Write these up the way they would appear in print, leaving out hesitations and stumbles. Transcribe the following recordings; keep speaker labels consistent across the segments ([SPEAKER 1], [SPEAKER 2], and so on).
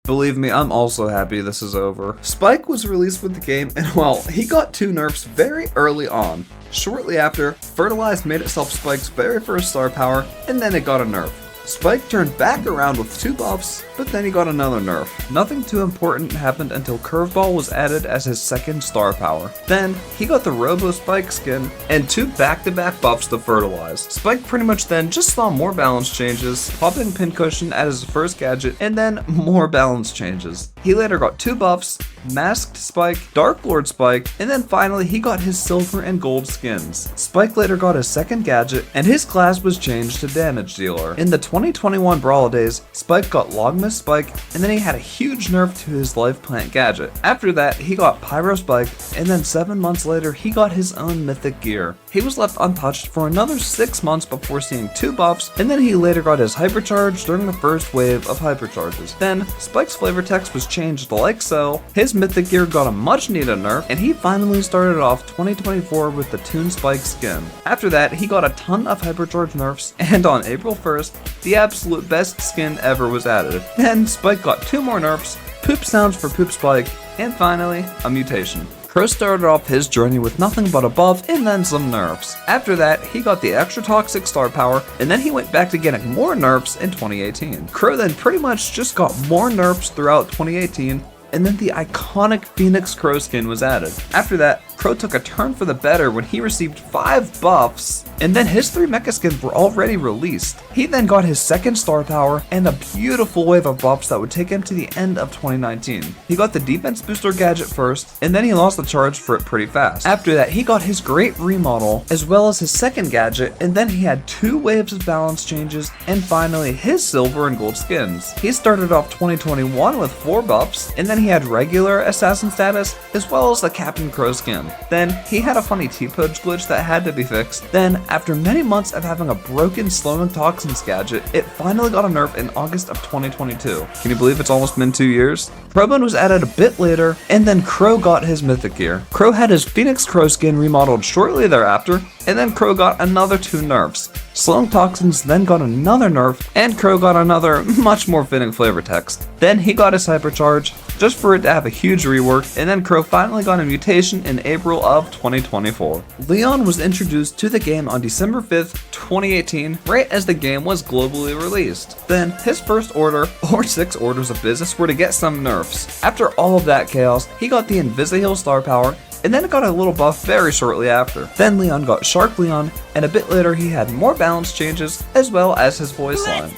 [SPEAKER 1] Believe me, I'm also happy this is over. Spike was released with the game, and well, he got 2 nerfs very early on. Shortly after, Fertilized made itself Spike's very first star power, and then it got a nerf. Spike turned back around with 2 buffs, but then he got another nerf. Nothing too important happened until Curveball was added as his second star power. Then, he got the Robo Spike skin, and 2 back-to-back buffs to Fertilize. Spike pretty much then just saw more balance changes, popping Pincushion as his first gadget, and then more balance changes. He later got 2 buffs, Masked Spike, Dark Lord Spike, and then finally he got his silver and gold skins. Spike later got his second gadget, and his class was changed to Damage Dealer. In the 2021 Brawl days, Spike got Logmas Spike, and then he had a huge nerf to his Life Plant gadget. After that, he got Pyro Spike, and then 7 months later, he got his own mythic gear. He was left untouched for another 6 months before seeing 2 buffs, and then he later got his Hypercharge during the first wave of Hypercharges. Then, Spike's flavor text was changed like so, his mythic gear got a much needed nerf, and he finally started off 2024 with the Toon Spike skin. After that, he got a ton of Hypercharge nerfs, and on April 1st, the absolute best skin ever was added. Then, Spike got 2 more nerfs, Poop Sounds for Poop Spike, and finally, a mutation. Crow started off his journey with nothing but a buff and then some nerfs. After that, he got the extra toxic star power, and then he went back to getting more nerfs in 2018. Crow then pretty much just got more nerfs throughout 2018, and then the iconic Phoenix Crow skin was added. After that, Crow took a turn for the better when he received 5 buffs, and then his 3 mecha skins were already released. He then got his second star power and a beautiful wave of buffs that would take him to the end of 2019. He got the defense booster gadget first, and then he lost the charge for it pretty fast. After that, he got his great remodel, as well as his second gadget, and then he had 2 waves of balance changes, and finally his silver and gold skins. He started off 2021 with 4 buffs, and then he had regular assassin status, as well as the Captain Crow skin. Then, he had a funny T-Pudge glitch that had to be fixed. Then, after many months of having a broken Slowing Toxins gadget, it finally got a nerf in August of 2022. Can you believe it's almost been 2 years? Crowbone was added a bit later, and then Crow got his mythic gear. Crow had his Phoenix Crow skin remodeled shortly thereafter, and then Crow got another 2 nerfs. Slowing Toxins then got another nerf, and Crow got another much more fitting flavor text. Then he got his Hypercharge, just for it to have a huge rework, and then Crow finally got a mutation in April of 2024. Leon was introduced to the game on December 5th, 2018, right as the game was globally released. Then his first order, or 6 orders of business, were to get some nerfs. After all of that chaos, he got the Invisiheal star power, and then it got a little buff very shortly after. Then Leon got Shark Leon, and a bit later he had more balance changes, as well as his voice line.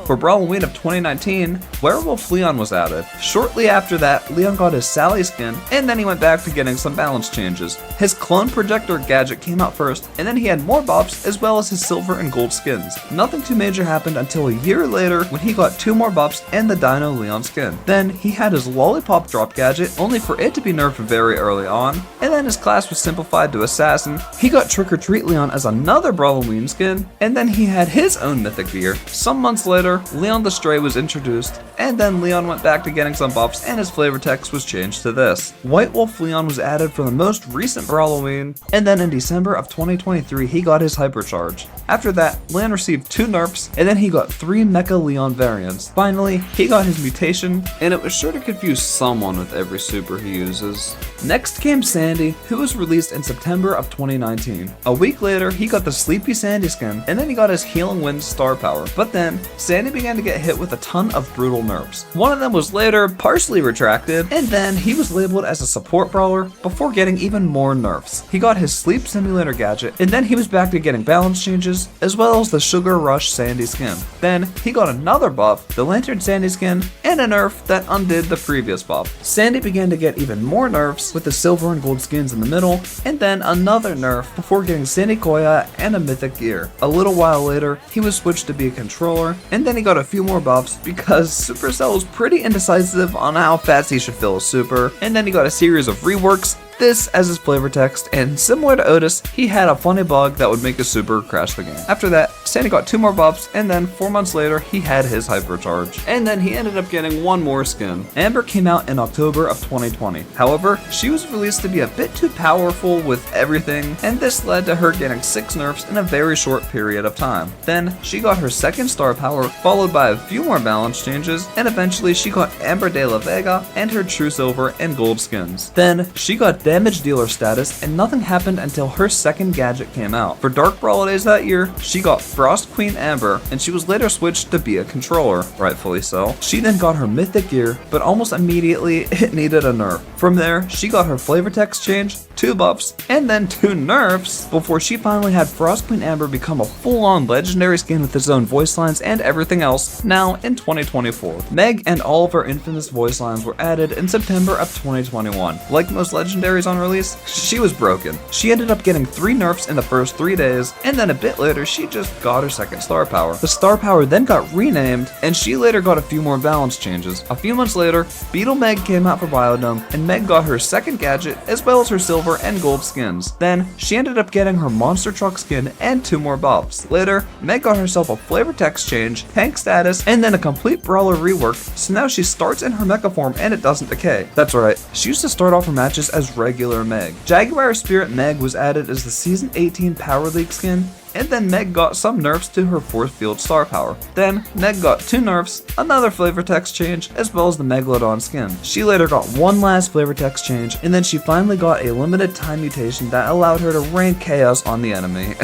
[SPEAKER 1] For Brawlween of 2019, Werewolf Leon was added. Shortly after that, Leon got his Sally skin, and then he went back to getting some balance changes. His Clone Projector gadget came out first, and then he had more buffs, as well as his silver and gold skins. Nothing too major happened until a year later, when he got 2 more buffs and the Dino Leon skin. Then, he had his Lollipop Drop gadget, only for it to be nerfed very early on, and then his class was simplified to Assassin. He got Trick or Treat Leon as another Brawlween skin, and then he had his own mythic gear. Some months later, Leon the Stray was introduced, and then Leon went back to getting some buffs and his flavor text was changed to this. White Wolf Leon was added for the most recent Brawloween, and then in December of 2023 he got his Hypercharge. After that, Leon received 2 nerfs, and then he got 3 Mecha Leon variants. Finally, he got his mutation, and it was sure to confuse someone with every super he uses. Next came Sandy, who was released in September of 2019. A week later, he got the Sleepy Sandy skin, and then he got his Healing Wind star power. But then, Sandy began to get hit with a ton of brutal nerfs. One of them was later partially retracted, and then he was labeled as a support brawler before getting even more nerfs. He got his Sleep Simulator gadget, and then he was back to getting balance changes, as well as the Sugar Rush Sandy skin. Then, he got another buff, the Lantern Sandy skin, and a nerf that undid the previous buff. Sandy began to get even more nerfs, with the silver and gold skins in the middle, and then another nerf before getting Sandy Koya and a mythic gear. A little while later, he was switched to be a controller, and then he got a few more buffs because Supercell was pretty indecisive on how fast he should fill a super, and then he got a series of reworks this as his flavor text, and similar to Otis, he had a funny bug that would make his super crash the game. After that, Sandy got 2 more buffs, and then 4 months later, he had his hypercharge. And then he ended up getting 1 more skin. Amber came out in October of 2020. However, she was released to be a bit too powerful with everything, and this led to her getting 6 nerfs in a very short period of time. Then, she got her 2nd star power, followed by a few more balance changes, and eventually she got Amber de la Vega and her True Silver and Gold skins. Then, she got Damage Dealer status, and nothing happened until her 2nd gadget came out. For Dark Brawl days that year, she got Frost Queen Amber, and she was later switched to be a controller, rightfully so. She then got her Mythic gear, but almost immediately it needed a nerf. From there, she got her flavor text change, 2 buffs, and then 2 nerfs, before she finally had Frost Queen Amber become a full-on legendary skin with its own voice lines and everything else, now in 2024. Meg and all of her infamous voice lines were added in September of 2021. Like most legendaries on release, she was broken. She ended up getting 3 nerfs in the first 3 days, and then a bit later she just got her 2nd star power. The star power then got renamed, and she later got a few more balance changes. A few months later, Beetle Meg came out for Biodome, and Meg got her 2nd gadget as well as her silver and gold skins. Then, she ended up getting her monster truck skin and 2 more buffs. Later, Meg got herself a flavor text change, tank status, and then a complete brawler rework, so now she starts in her mecha form and it doesn't decay. That's right, she used to start off her matches as regular Meg. Jaguar Spirit Meg was added as the Season 18 Power League skin, and then Meg got some nerfs to her 4th field star power. Then, Meg got 2 nerfs, another flavor text change, as well as the Megalodon skin. She later got 1 last flavor text change, and then she finally got a limited time mutation that allowed her to rain chaos on the enemy.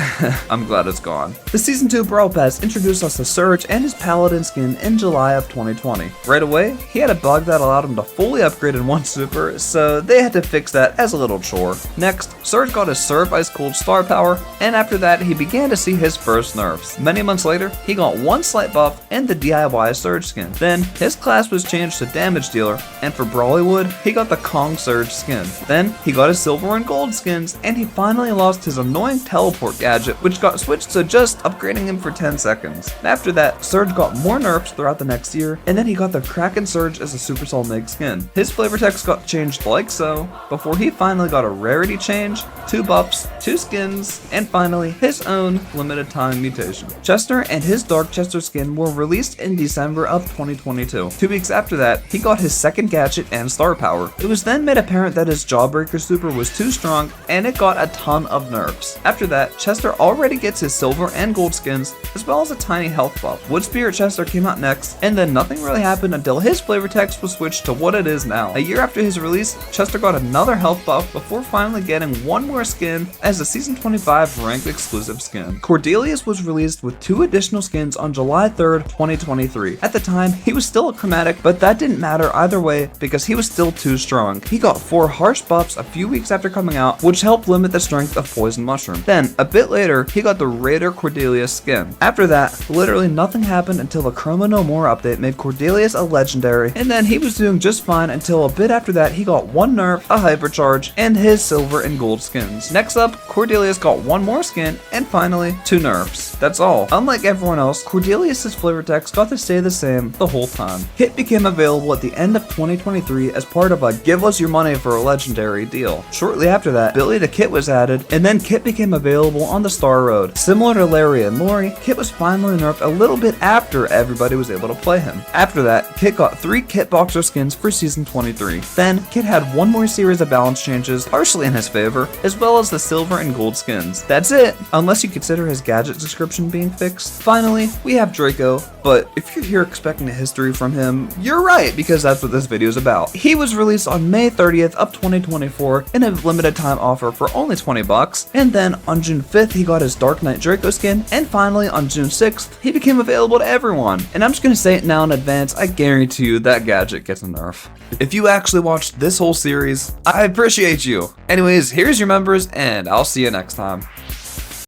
[SPEAKER 1] I'm glad it's gone. The Season 2 Brawl Pass introduced us to Surge and his Paladin skin in July of 2020. Right away, he had a bug that allowed him to fully upgrade in 1 super, so they had to fix that as a little chore. Next, Surge got his Surf Ice Cold star power, and after that, he began to see his first nerfs. Many months later, he got 1 slight buff and the DIY Surge skin. Then, his class was changed to Damage Dealer, and for Brawlywood, he got the Kong Surge skin. Then, he got his silver and gold skins, and he finally lost his annoying teleport gadget, which got switched to just upgrading him for 10 seconds. After that, Surge got more nerfs throughout the next year, and then he got the Kraken Surge as a Supercell Meg skin. His flavor text got changed like so, before he finally got a rarity change, 2 buffs, 2 skins, and finally, his own limited time mutation. Chester and his Dark Chester skin were released in December of 2022. 2 weeks after that, he got his 2nd gadget and star power. It was then made apparent that his Jawbreaker super was too strong, and it got a ton of nerfs. After that, Chester already gets his silver and gold skins, as well as a tiny health buff. Wood Spirit Chester came out next, and then nothing really happened until his flavor text was switched to what it is now. A year after his release, Chester got another health buff before finally getting 1 more skin as the Season 25 ranked exclusive skin. Cordelius was released with 2 additional skins on July 3rd, 2023. At the time, he was still a chromatic, but that didn't matter either way because he was still too strong. He got 4 harsh buffs a few weeks after coming out, which helped limit the strength of Poison Mushroom. Then, a bit later, he got the Raider Cordelius skin. After that, literally nothing happened until the Chroma No More update made Cordelius a legendary, and then he was doing just fine until a bit after that he got 1 nerf, a hypercharge, and his silver and gold skins. Next up, Cordelius got 1 more skin, and finally, 2 nerfs. That's all. Unlike everyone else, Cordelius' flavor text got to stay the same the whole time. Kit became available at the end of 2023 as part of a give us your money for a legendary deal. Shortly after that, Billy the Kit was added, and then Kit became available on the Star Road. Similar to Larry and Lori, Kit was finally nerfed a little bit after everybody was able to play him. After that, Kit got 3 Kit Boxer skins for Season 23. Then, Kit had 1 more series of balance changes, partially in his favor, as well as the silver and gold skins. That's it, unless you consider his gadget description being fixed. Finally, we have Draco, but if you're here expecting a history from him, you're right, because that's what this video is about. He was released on May 30th of 2024 in a limited time offer for only 20 bucks, and then on June 5th he got his Dark Knight Draco skin, and finally on June 6th he became available to everyone. And I'm just gonna say it now in advance, I guarantee you that gadget gets a nerf. If you actually watched this whole series, I appreciate you. Anyways, here's your members, and I'll see you next time.